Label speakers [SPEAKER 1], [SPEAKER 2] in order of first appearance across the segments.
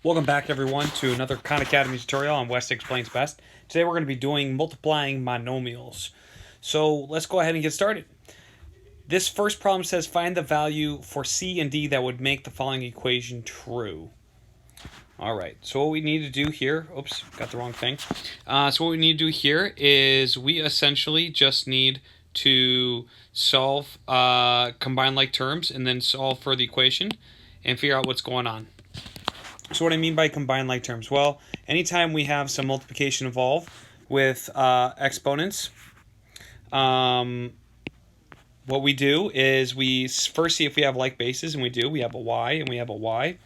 [SPEAKER 1] Welcome back, everyone, to another Khan Academy tutorial on West Explains Best. Today we're going to be doing multiplying monomials. So let's go ahead and get started. This first problem says find the value for C and D that would make the following equation true. Alright, so what we need to do here, oops, got the wrong thing. So what we need to do here is we essentially just need to solve combine like terms and then solve for the equation and figure out what's going on. So what I mean by combine like terms, well, anytime we have some multiplication involved with exponents, what we do is we first see if we have like bases, and we do. We have a y and we have a y.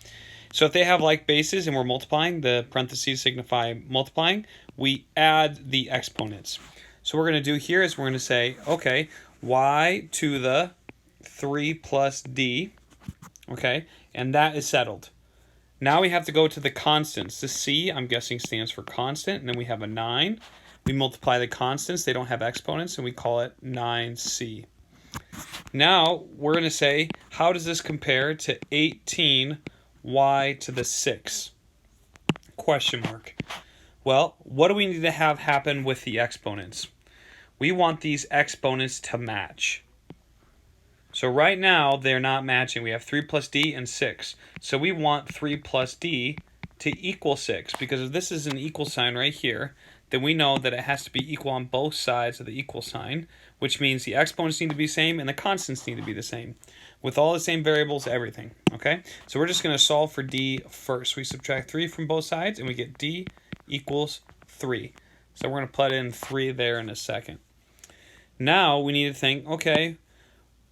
[SPEAKER 1] So if they have like bases and we're multiplying, the parentheses signify multiplying, we add the exponents. So what we're going to do here is we're going to say, okay, y to the 3 plus d, okay, and that is settled. Now we have to go to the constants. The C, I'm guessing, stands for constant, and then we have a 9. We multiply the constants. They don't have exponents, and we call it 9c. Now we're going to say, how does this compare to 18y to the 6? Question mark. Well, what do we need to have happen with the exponents? We want these exponents to match. So right now, they're not matching. We have 3 plus d and 6. So we want 3 plus d to equal 6. Because if this is an equal sign right here, then we know that it has to be equal on both sides of the equal sign, which means the exponents need to be the same and the constants need to be the same. With all the same variables, everything. Okay? So we're just going to solve for d first. We subtract 3 from both sides, and we get d equals 3. So we're going to put in 3 there in a second. Now we need to think, okay,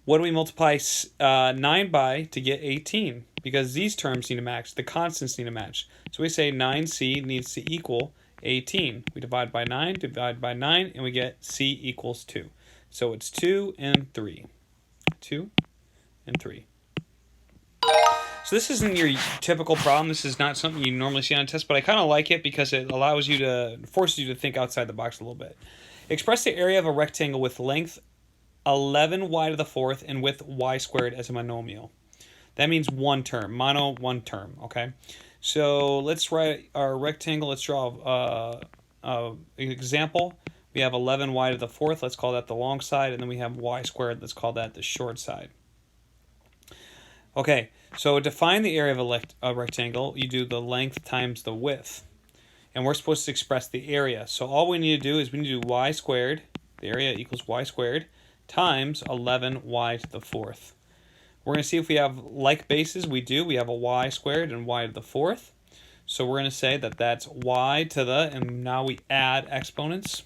[SPEAKER 1] what do we multiply 9 by to get 18? Because these terms need to match. The constants need to match. So we say 9c needs to equal 18. We divide by 9, and we get c equals 2. So it's 2 and 3. 2 and 3. So this isn't your typical problem. This is not something you normally see on a test, but I kind of like it because it forces you to think outside the box a little bit. Express the area of a rectangle with length 11y to the 4th and width y squared as a monomial. That means one term, one term, okay? So let's write our rectangle. Let's draw an example. We have 11y to the 4th. Let's call that the long side. And then we have y squared. Let's call that the short side. Okay, so to find the area of a rectangle, you do the length times the width. And we're supposed to express the area. So all we need to do is we need to do y squared. The area equals y squared times 11y to the 4th. We're going to see if we have like bases. We do. We have a y squared and y to the 4th. So we're going to say that that's y to the, and now we add exponents.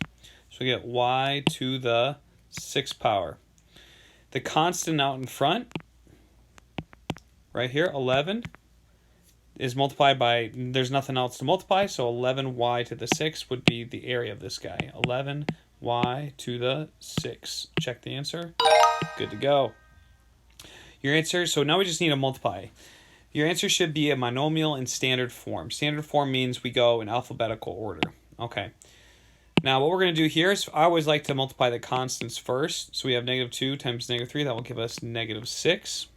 [SPEAKER 1] So we get y to the 6th power. The constant out in front, right here, 11, is multiplied by, there's nothing else to multiply, so 11y to the 6th would be the area of this guy. 11y to the 6. Check the answer. Good to go. Your answer, so now we just need to multiply. Your answer should be a monomial in standard form. Standard form means we go in alphabetical order. Okay. Now what we're going to do here is I always like to multiply the constants first. So we have negative 2 times negative 3. That will give us negative 6.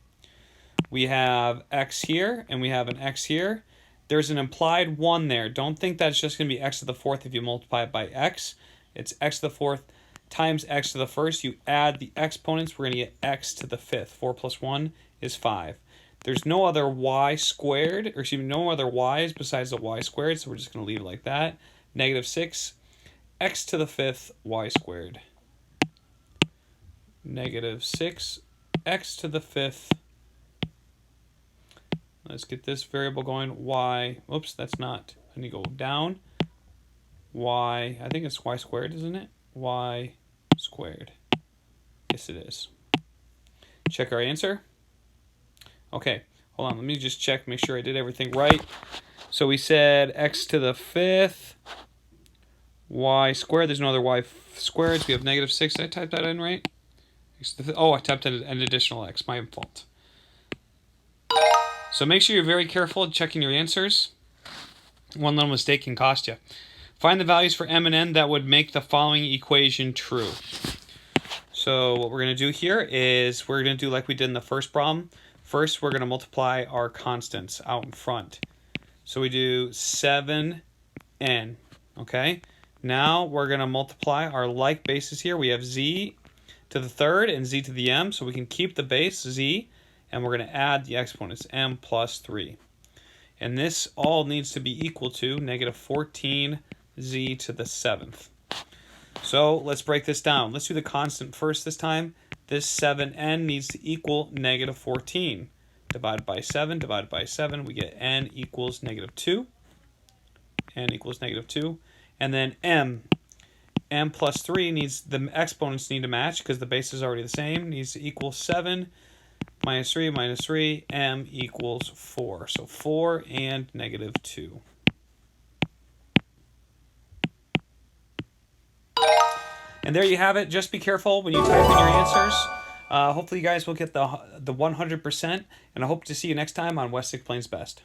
[SPEAKER 1] We have x here and we have an x here. There's an implied 1 there. Don't think that's just going to be x to the 4th if you multiply it by x. It's x to the 4th times x to the 1st. You add the exponents. We're going to get x to the 5th. 4 plus 1 is 5. There's no other y squared, or excuse me, no other y's besides the y squared, so we're just going to leave it like that. Negative 6, x to the 5th, y squared. Negative 6, x to the 5th. Let's get this variable going. Y, oops, that's not. I need to go down. Y, I think it's y squared, isn't it? Y squared. Yes, it is. Check our answer. Okay, hold on. Let me just check, make sure I did everything right. So we said x to the 5th, y squared. There's no other y squared, so we have negative 6. Did I type that in right? Oh, I typed in an additional x. My fault. So make sure you're very careful in checking your answers. One little mistake can cost you. Find the values for m and n that would make the following equation true. So what we're going to do here is we're going to do like we did in the first problem. First, we're going to multiply our constants out in front. So we do 7n. Okay? Now we're going to multiply our like bases here. We have z to the third and z to the m, so we can keep the base z, and we're going to add the exponents, m plus 3. And this all needs to be equal to negative 14z to the 7th. So let's break this down. Let's do the constant first this time. This 7n needs to equal negative 14. Divided by 7, we get n equals negative 2. N equals negative 2. And then m plus 3 needs, the exponents need to match because the base is already the same, needs to equal 7 minus 3, m equals 4. So 4 and negative 2. And there you have it. Just be careful when you type in your answers. Hopefully you guys will get the 100%, and I hope to see you next time on West Explains Best.